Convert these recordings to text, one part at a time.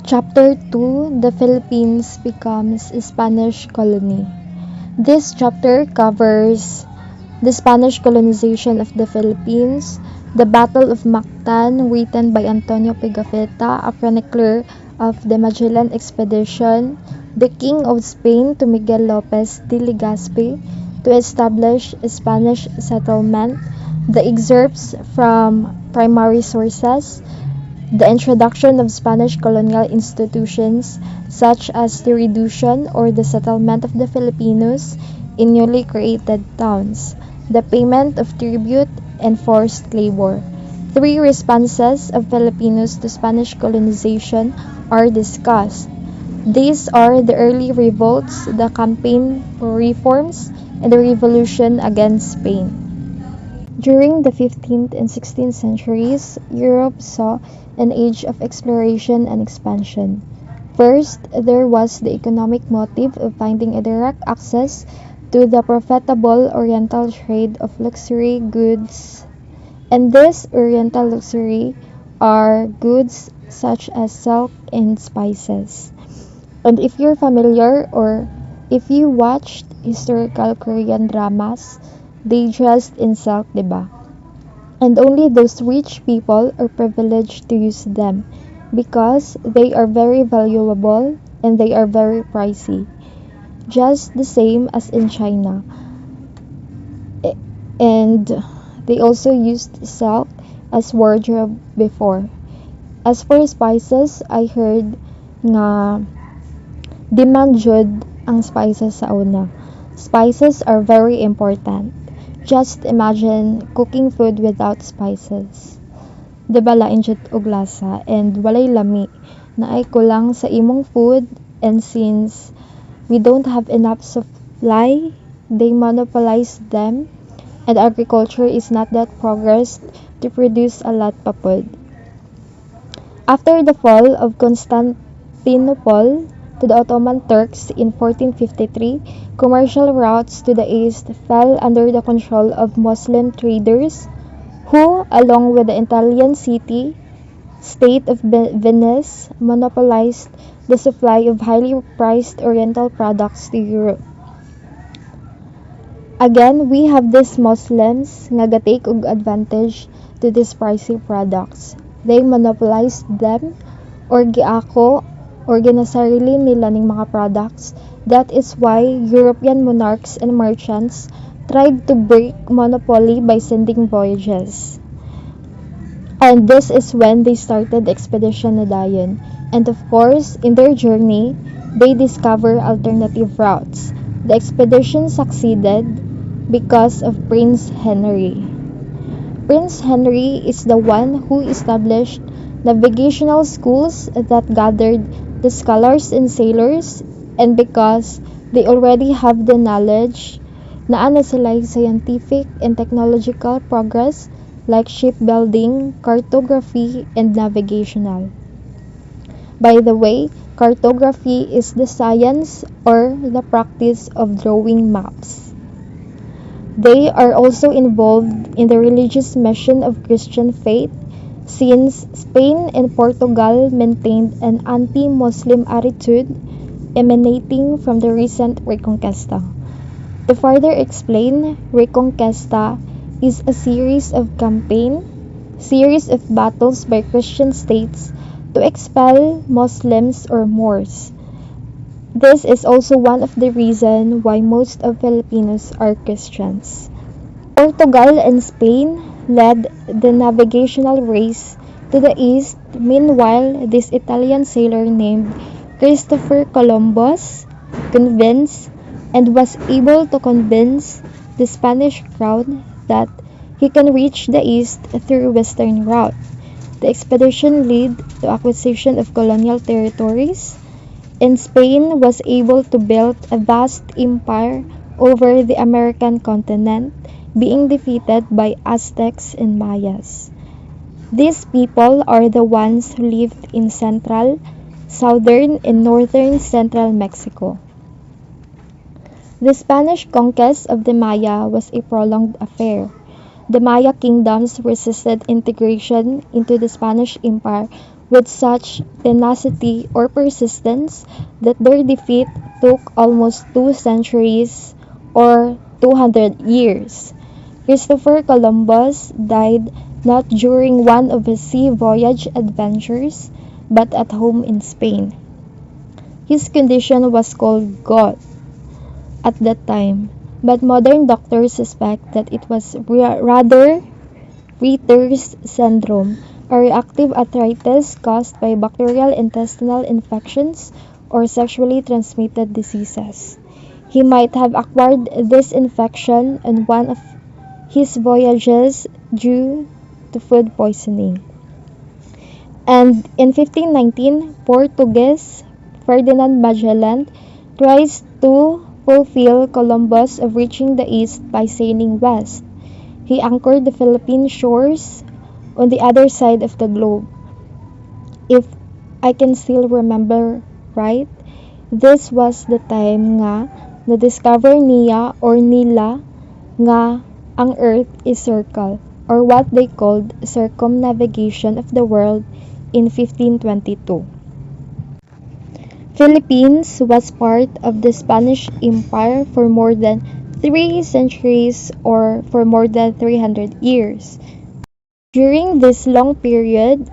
Chapter 2: The Philippines becomes a Spanish colony. This chapter covers the Spanish colonization of the Philippines, the Battle of Mactan, written by Antonio Pigafetta, a chronicler of the Magellan expedition, the King of Spain to Miguel Lopez de Legazpi to establish a Spanish settlement, the excerpts from primary sources, the introduction of Spanish colonial institutions such as the reduction or the settlement of the Filipinos in newly created towns, the payment of tribute and forced labor. Three responses of Filipinos to Spanish colonization are discussed. These are the early revolts, the campaign for reforms, and the revolution against Spain. During the 15th and 16th centuries, Europe saw an age of exploration and expansion. First, there was the economic motive of finding a direct access to the profitable Oriental trade of luxury goods. And this Oriental luxury are goods such as silk and spices. And if you're familiar or if you watched historical Korean dramas, they dressed in silk, diba? And only those rich people are privileged to use them because they are very valuable and they are very pricey. Just the same as in China. And they also used silk as wardrobe before. As for spices, I heard nga demand jud ang spices sa una. Spices are very important. Just imagine cooking food without spices. Diba lain jud og lasa and walay lami na ay kulang sa imong food, and since we don't have enough supply, they monopolize them, and agriculture is not that progressed to produce a lot pa pod. After the fall of Constantinople to the Ottoman Turks in 1453, commercial routes to the east fell under the control of Muslim traders who, along with the Italian city-state of Venice, monopolized the supply of highly priced Oriental products to Europe. Again, we have these Muslims nga gatake og advantage to these pricey products. They monopolized them or giako or ginasarili nila ning mga products. That is why European monarchs and merchants tried to break monopoly by sending voyages. And this is when they started Expedition Nadayon. And of course, in their journey, they discover alternative routes. The expedition succeeded because of Prince Henry. Prince Henry is the one who established navigational schools that gathered the scholars and sailors, and because they already have the knowledge, naa na sila scientific and technological progress like shipbuilding, cartography, and navigational. By the way, cartography is the science or the practice of drawing maps. They are also involved in the religious mission of Christian faith, since Spain and Portugal maintained an anti-Muslim attitude emanating from the recent Reconquista. To further explain, Reconquista is a series of series of battles by Christian states to expel Muslims or Moors. This is also one of the reasons why most of Filipinos are Christians. Portugal and Spain led the navigational race to the east. Meanwhile, this Italian sailor named Christopher Columbus convinced and was able to convince the Spanish crown that he can reach the east through western route. The expedition led to acquisition of colonial territories, and Spain was able to build a vast empire over the American continent, being defeated by Aztecs and Mayas. These people are the ones who lived in central, southern, and northern central Mexico. The Spanish conquest of the Maya was a prolonged affair. The Maya kingdoms resisted integration into the Spanish Empire with such tenacity or persistence that their defeat took almost 2 centuries or 200 years. Christopher Columbus died not during one of his sea voyage adventures, but at home in Spain. His condition was called gout at that time, but modern doctors suspect that it was rather Retter's syndrome, a reactive arthritis caused by bacterial intestinal infections or sexually transmitted diseases. He might have acquired this infection on one of his voyages due to food poisoning. And in 1519, Portuguese Ferdinand Magellan tries to fulfill Columbus of reaching the east by sailing west. He anchored the Philippine shores on the other side of the globe. If I can still remember right, this was the time nga na-discover niya or nila nga ang Earth is circle, or what they called circumnavigation of the world in 1522. Philippines was part of the Spanish Empire for more than 3 centuries or for more than 300 years. During this long period,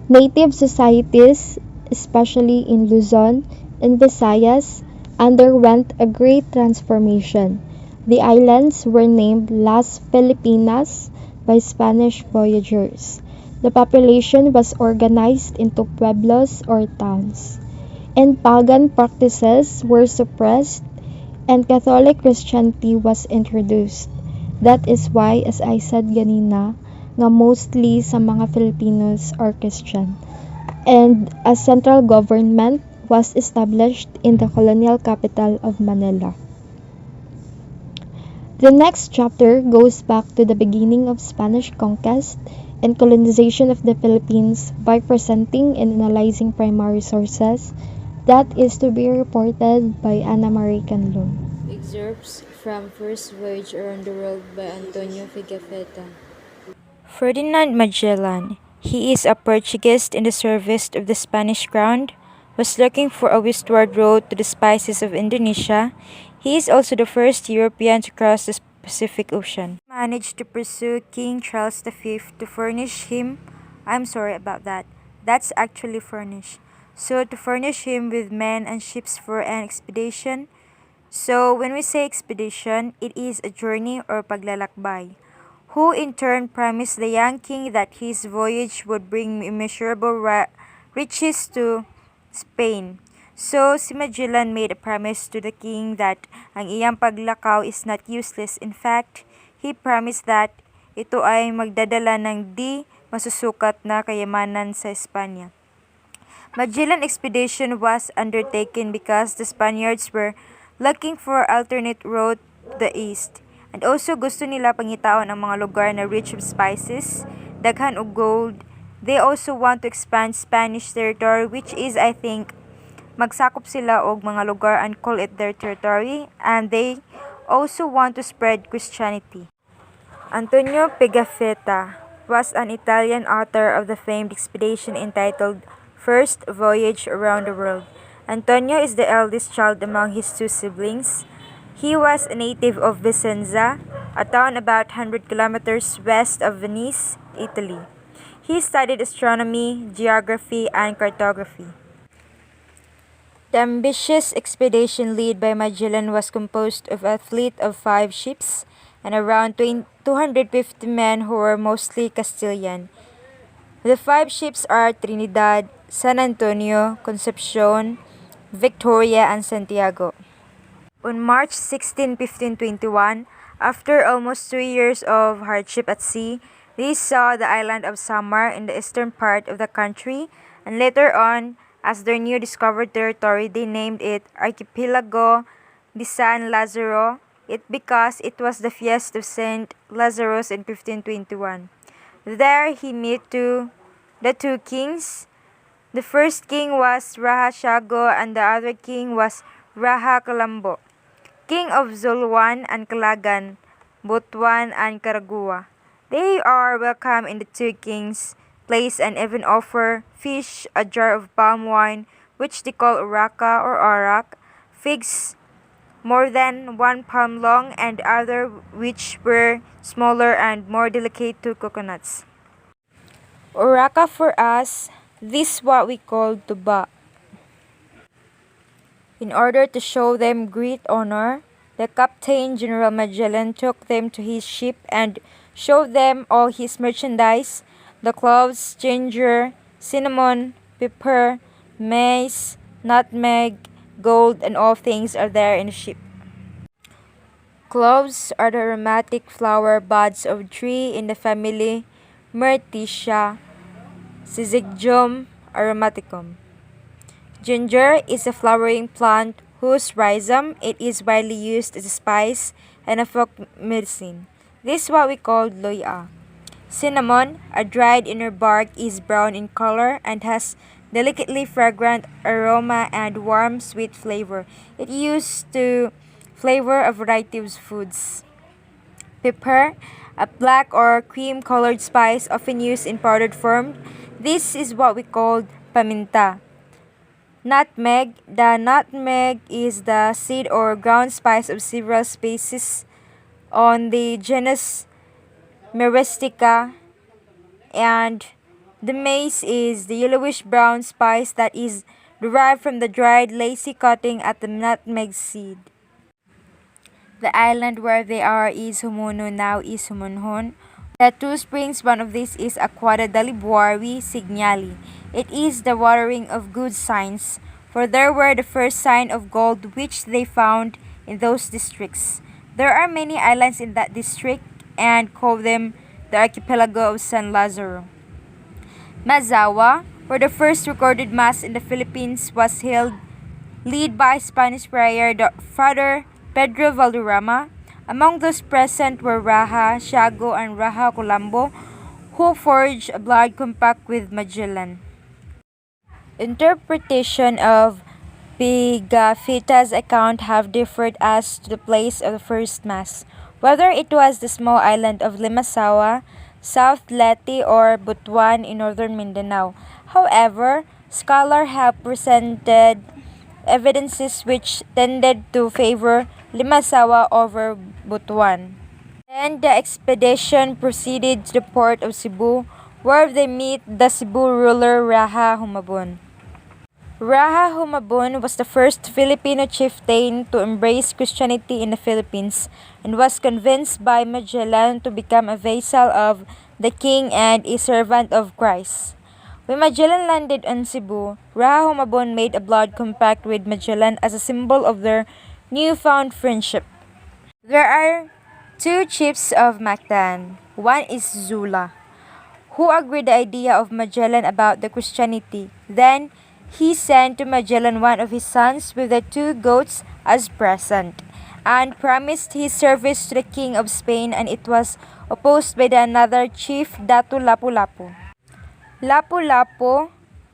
native societies, especially in Luzon and Visayas, underwent a great transformation. The islands were named Las Filipinas by Spanish voyagers. The population was organized into pueblos or towns, and pagan practices were suppressed and Catholic Christianity was introduced. That is why, as I said ganina, nga mostly sa mga Filipinos are Christian. And a central government was established in the colonial capital of Manila. The next chapter goes back to the beginning of Spanish conquest and colonization of the Philippines by presenting and analyzing primary sources. That is to be reported by Ana Marie Canlon. Excerpts from First Voyage Around the World by Antonio Pigafetta. Ferdinand Magellan, he is a Portuguese in the service of the Spanish crown, was looking for a westward road to the spices of Indonesia. He is also the first European to cross the Pacific Ocean. He managed to pursue King Charles V to furnish him, that's actually furnish. So to furnish him with men and ships for an expedition. So when we say expedition, it is a journey or paglalakbay, who in turn promised the young king that his voyage would bring immeasurable riches to Spain. So si Magellan made a promise to the king that ang iyang paglakaw is not useless. In fact, he promised that ito ay magdadala ng di masusukat na kayamanan sa Espanya. Magellan expedition was undertaken because the Spaniards were looking for alternate route to the east. And also gusto nila pangitaon ang mga lugar na rich of spices, daghan og gold. They also want to expand Spanish territory, which is, I think, magsakop sila og mga lugar and call it their territory, and they also want to spread Christianity. Antonio Pigafetta was an Italian author of the famed expedition entitled First Voyage Around the World. Antonio is the eldest child among his two siblings. He was a native of Vicenza, a town about 100 kilometers west of Venice, Italy. He studied astronomy, geography, and cartography. The ambitious expedition led by Magellan was composed of a fleet of 5 ships and around 250 men who were mostly Castilian. The 5 ships are Trinidad, San Antonio, Concepcion, Victoria, and Santiago. On March 16, 1521, after almost 3 years of hardship at sea, they saw the island of Samar in the eastern part of the country, and later on, as their new discovered territory, they named it Archipelago de San Lazaro, because it was the feast of Saint Lazarus in 1521. There he met the 2 kings. The first king was Raha Shago and the other king was Raha Kalambo, king of Zuluan and Calagan, Butuan and Caragua. They are welcomed in the 2 kings' place and even offer fish, a jar of palm wine, which they call uraka or arak, figs more than 1 palm long, and other which were smaller and more delicate to coconuts. Uraka for us, this what we call tuba. In order to show them great honor, the Captain General Magellan took them to his ship and showed them all his merchandise, the cloves, ginger, cinnamon, pepper, mace, nutmeg, gold, and all things are there in the ship. Cloves are the aromatic flower buds of a tree in the family Myrtaceae, Syzygium aromaticum. Ginger is a flowering plant whose rhizome it is widely used as a spice and a folk medicine. This is what we call loya. Cinnamon, a dried inner bark, is brown in color and has delicately fragrant aroma and warm sweet flavor. It used to flavor a variety of foods. Pepper, a black or cream-colored spice often used in powdered form. This is what we call paminta. Nutmeg. The nutmeg is the seed or ground spice of several species on the genus Myristica, and the mace is the yellowish-brown spice that is derived from the dried lacy cutting at the nutmeg seed. The island where they are is Humuno, now is Humunhon. There are two springs. One of these is Aquada Dalibuari Signali. It is the watering of good signs, for there were the first sign of gold which they found in those districts. There are many islands in that district and call them the archipelago of San Lazaro. Mazawa, where the first recorded mass in the Philippines was held, led by Spanish friar Father Pedro Valderrama. Among those present were Raha, Siago, and Raha Colombo, who forged a blood compact with Magellan. Interpretation of Pigafetta's account have differed as to the place of the first mass, whether it was the small island of Limasawa, South Leyte, or Butuan in northern Mindanao. However, scholars have presented evidences which tended to favor Limasawa over Butuan. Then the expedition proceeded to the port of Cebu, where they meet the Cebu ruler Raha Humabon. Raha Humabon was the first Filipino chieftain to embrace Christianity in the Philippines and was convinced by Magellan to become a vassal of the king and a servant of Christ. When Magellan landed on Cebu, Raha Humabon made a blood compact with Magellan as a symbol of their newfound friendship. There are two chiefs of Mactan. One is Zula, who agreed the idea of Magellan about the Christianity. Then he sent to Magellan one of his sons with the 2 goats as present, and promised his service to the king of Spain, and it was opposed by the another chief, Datu Lapu-Lapu. Lapu-Lapu,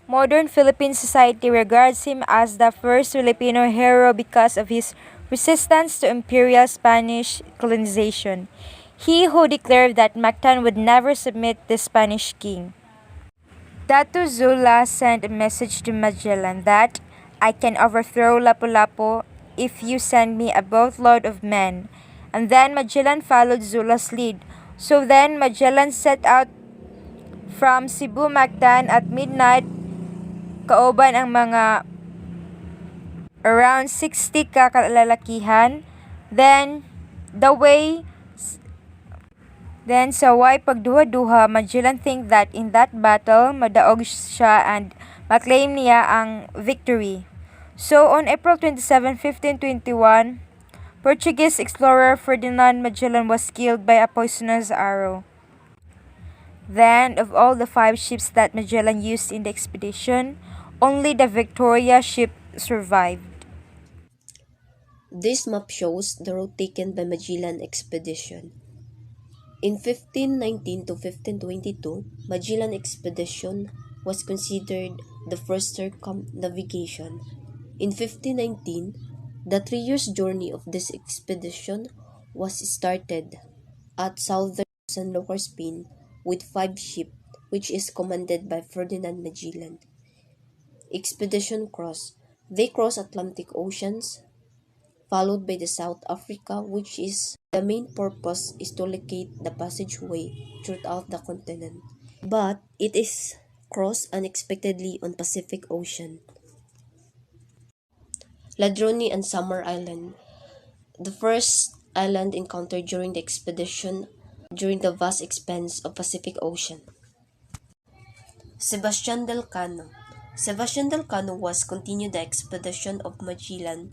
modern Philippine society regards him as the first Filipino hero because of his resistance to imperial Spanish colonization. He who declared that Mactan would never submit to the Spanish king. Datu Zula sent a message to Magellan that, "I can overthrow Lapu-Lapu if you send me a boatload of men." And then Magellan followed Zula's lead. So then Magellan set out from Cebu Mactan at midnight, kauban ang mga around 60 ka kalalakihan. Then sa way pagduha-duha, Magellan think that in that battle, madaog siya and maklaim niya ang victory. So on April 27, 1521, Portuguese explorer Ferdinand Magellan was killed by a poisonous arrow. Then, of all the 5 ships that Magellan used in the expedition, only the Victoria ship survived. This map shows the route taken by Magellan expedition. In 1519 to 1522, Magellan expedition was considered the first circumnavigation. In 1519, the 3 years journey of this expedition was started at southern Sanlúcar, Spain, with 5 ships which is commanded by Ferdinand Magellan. Expedition Cross. They cross Atlantic Oceans, followed by the South Africa, which is the main purpose is to locate the passageway throughout the continent. But it is crossed unexpectedly on Pacific Ocean. Ladroni and Summer Island. The first island encountered during the expedition during the vast expanse of Pacific Ocean. Sebastian del Cano. Sebastian del Cano was continued the expedition of Magellan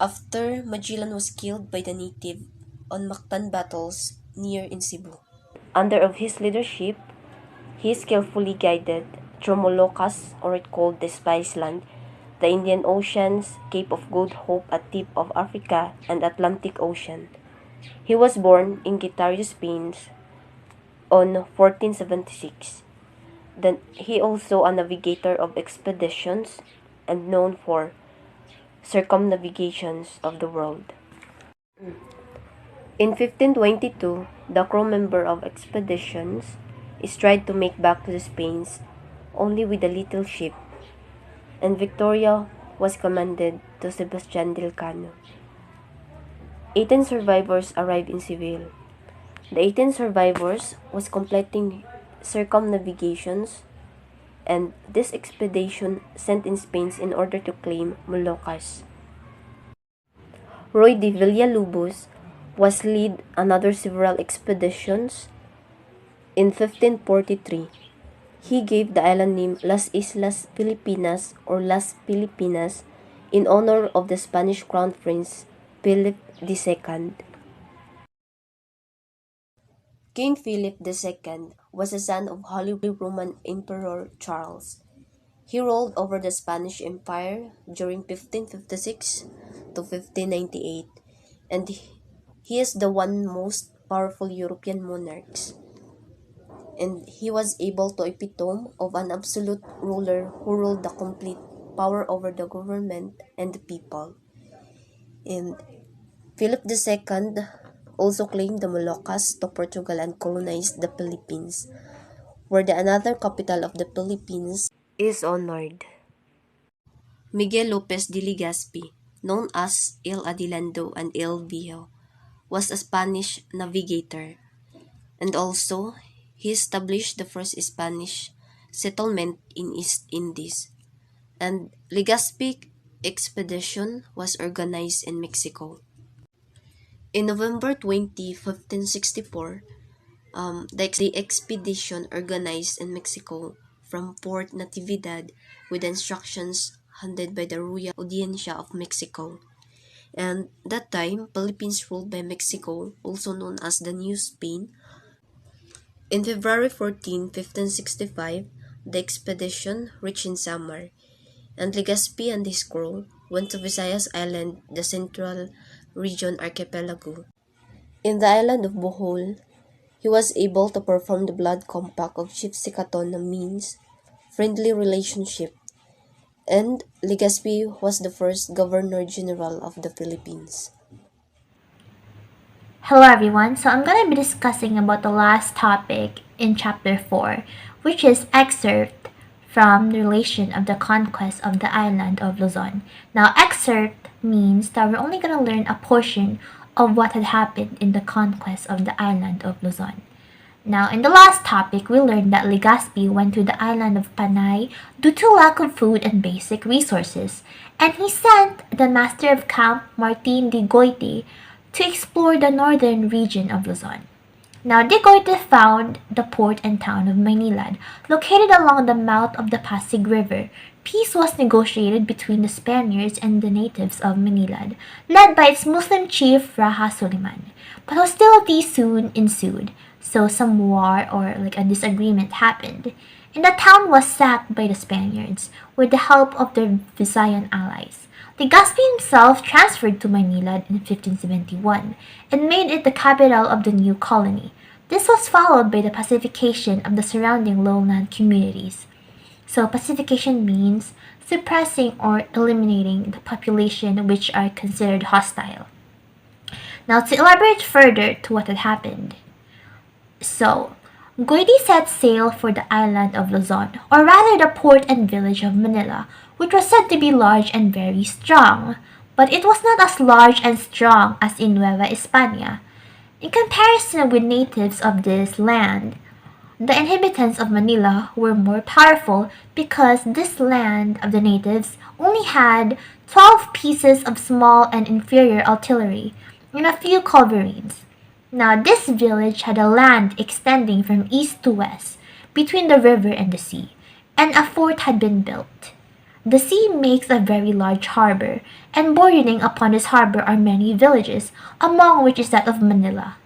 after Magellan was killed by the native on Mactan battles near in Cebu. Under of his leadership, he skillfully guided through Moluccas, or it called the Spice Land, the Indian Oceans, Cape of Good Hope at tip of Africa, and Atlantic Ocean. He was born in Guitario, Spain on 1476. Then he also a navigator of expeditions and known for circumnavigations of the world. In 1522, the crew member of expeditions is tried to make back to Spain only with a little ship, and Victoria was commanded to Sebastian del Cano. 18 survivors arrived in Seville. The 18 survivors was completing circumnavigations, and this expedition sent in Spain in order to claim Moluccas. Roy de Villalobos was lead another several expeditions. In 1543, he gave the island name Las Islas Filipinas or Las Filipinas in honor of the Spanish Crown Prince Philip II. King Philip II was a son of Holy Roman Emperor Charles. He ruled over the Spanish Empire during 1556 to 1598, and he is the one most powerful European monarchs. And he was able to epitome of an absolute ruler who ruled the complete power over the government and the people. And Philip II also claimed the Moluccas to Portugal and colonized the Philippines, where the another capital of the Philippines is honored. Miguel Lopez de Legazpi, known as El Adilando and El Viejo, was a Spanish navigator, and also he established the first Spanish settlement in East Indies, and Legazpi expedition was organized in Mexico. In November 20, 1564, the expedition organized in Mexico from Port Natividad with instructions handed by the Royal Audiencia of Mexico. And that time, Philippines ruled by Mexico, also known as the New Spain. In February 14, 1565, the expedition reached in Samar, and Legazpi and his crew went to Visayas Island, the central region archipelago. In the island of Bohol, he was able to perform the blood compact of Chief Sicaton means friendly relationship, and Legazpi was the first Governor-General of the Philippines. Hello everyone, so I'm going to be discussing about the last topic in chapter 4, which is excerpt from the relation of the conquest of the island of Luzon. Now excerpt means that we're only going to learn a portion of what had happened in the conquest of the island of Luzon. Now, in the last topic, we learned that Legazpi went to the island of Panay due to lack of food and basic resources, and he sent the master of camp Martin de Goiti to explore the northern region of Luzon. Now, de Goiti found the port and town of Maynilad, located along the mouth of the Pasig River. Peace was negotiated between the Spaniards and the natives of Maynilad, led by its Muslim chief Raha Suliman. But hostilities soon ensued, so some war or a disagreement happened, and the town was sacked by the Spaniards with the help of their Visayan allies. Legazpi himself transferred to Maynilad in 1571 and made it the capital of the new colony. This was followed by the pacification of the surrounding lowland communities. So pacification means suppressing or eliminating the population which are considered hostile. Now to elaborate further to what had happened. So, Goiti set sail for the island of Luzon, or rather the port and village of Manila, which was said to be large and very strong. But it was not as large and strong as in Nueva España. In comparison with natives of this land, the inhabitants of Manila were more powerful because this land of the natives only had 12 pieces of small and inferior artillery and a few culverines. Now, this village had a land extending from east to west between the river and the sea, and a fort had been built. The sea makes a very large harbor, and bordering upon this harbor are many villages, among which is that of Manila.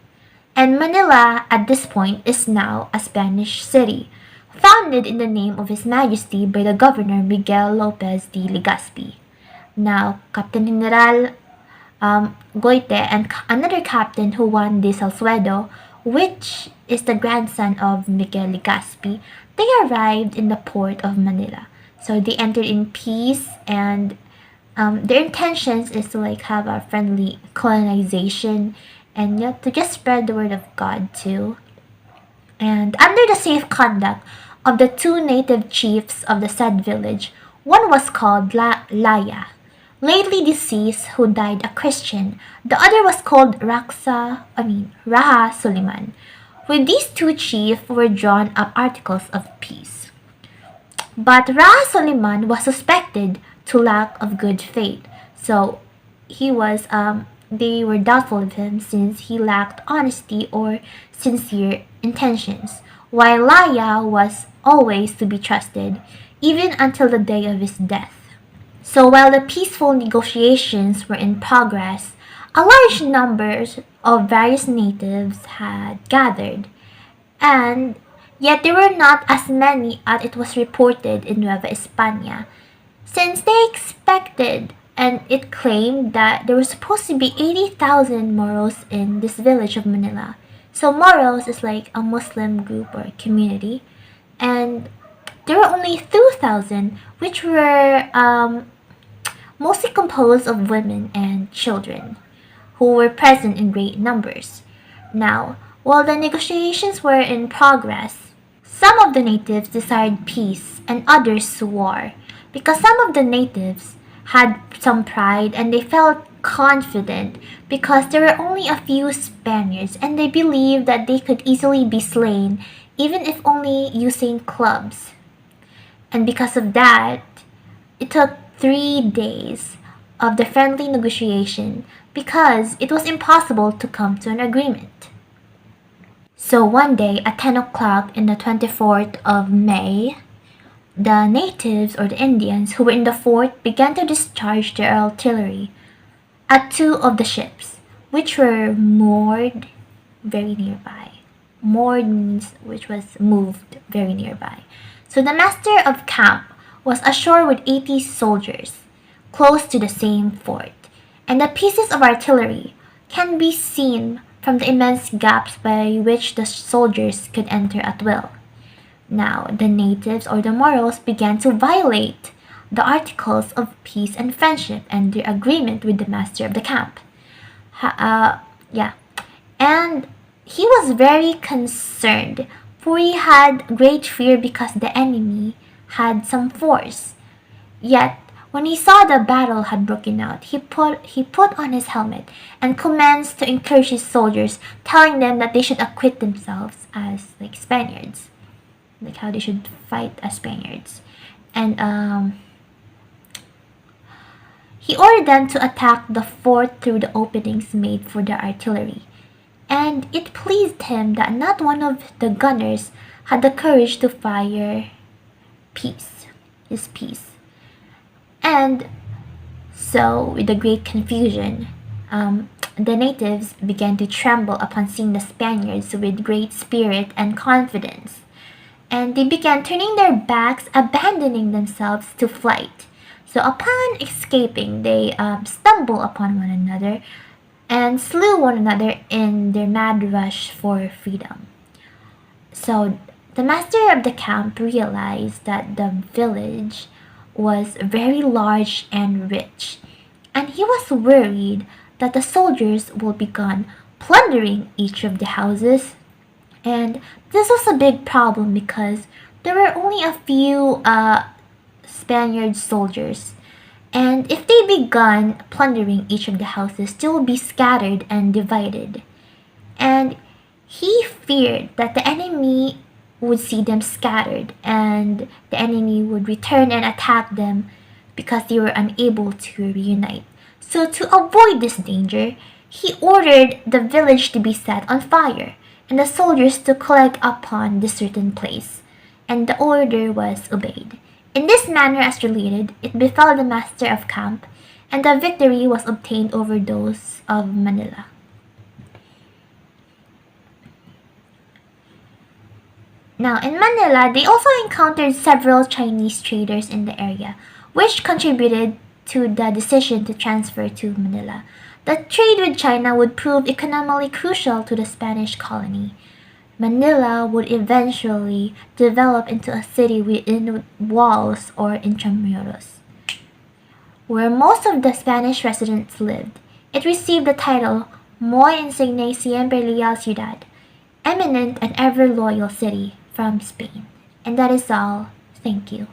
And Manila, at this point, is now a Spanish city, founded in the name of His Majesty by the Governor Miguel Lopez de Legazpi. Now, Captain General Goite and another captain who won de Salcedo, which is the grandson of Miguel Legazpi, they arrived in the port of Manila. So they entered in peace, and their intentions is to like have a friendly colonization and yet to just spread the word of God too. And under the safe conduct of the two native chiefs of the said village, one was called Laya, lately deceased, who died a Christian. The other was called Raha Suliman. With these two chiefs were drawn up articles of peace. But Raha Suliman was suspected to lack of good faith, so they were doubtful of him since he lacked honesty or sincere intentions, while Laya was always to be trusted, even until the day of his death. So while the peaceful negotiations were in progress, a large number of various natives had gathered, and yet there were not as many as it was reported in Nueva España, since they expected and it claimed that there were supposed to be 80,000 Moros in this village of Manila. So Moros is like a Muslim group or community, and there were only 2,000, which were mostly composed of women and children, who were present in great numbers. Now, while the negotiations were in progress, some of the natives desired peace and others war, because some of the natives had some pride and they felt confident because there were only a few Spaniards and they believed that they could easily be slain even if only using clubs. And because of that, it took 3 days of the friendly negotiation because it was impossible to come to an agreement. So one day at 10 o'clock in the 24th of May, the natives or the Indians who were in the fort began to discharge their artillery at 2 of the ships, which were moored very nearby. Moored means which was moved very nearby. So the master of camp was ashore with 80 soldiers, close to the same fort, and the pieces of artillery can be seen from the immense gaps by which the soldiers could enter at will. Now, the natives or the Moros began to violate the articles of peace and friendship and their agreement with the master of the camp. And he was very concerned, for he had great fear because the enemy had some force. Yet, when he saw the battle had broken out, he put on his helmet and commenced to encourage his soldiers, telling them that they should acquit themselves as like Spaniards, like how they should fight as Spaniards. And he ordered them to attack the fort through the openings made for their artillery. And it pleased him that not one of the gunners had the courage to fire his piece. And so, with a great confusion, the natives began to tremble upon seeing the Spaniards with great spirit and confidence. And they began turning their backs, abandoning themselves to flight. So upon escaping, they stumbled upon one another and slew one another in their mad rush for freedom. So the master of the camp realized that the village was very large and rich, and he was worried that the soldiers would begin plundering each of the houses And this was a big problem because there were only a few Spaniard soldiers, and if they began plundering each of the houses, they would be scattered and divided. And he feared that the enemy would see them scattered and the enemy would return and attack them because they were unable to reunite. So, to avoid this danger, he ordered the village to be set on fire and the soldiers to collect upon this certain place. And the order was obeyed. In this manner, as related, it befell the master of camp, and the victory was obtained over those of Manila. Now, in Manila, they also encountered several Chinese traders in the area, which contributed to the decision to transfer to Manila. The trade with China would prove economically crucial to the Spanish colony. Manila would eventually develop into a city within walls or intramuros, where most of the Spanish residents lived. It received the title Muy Insigne Siempre Leal Ciudad, eminent and ever loyal city from Spain. And that is all. Thank you.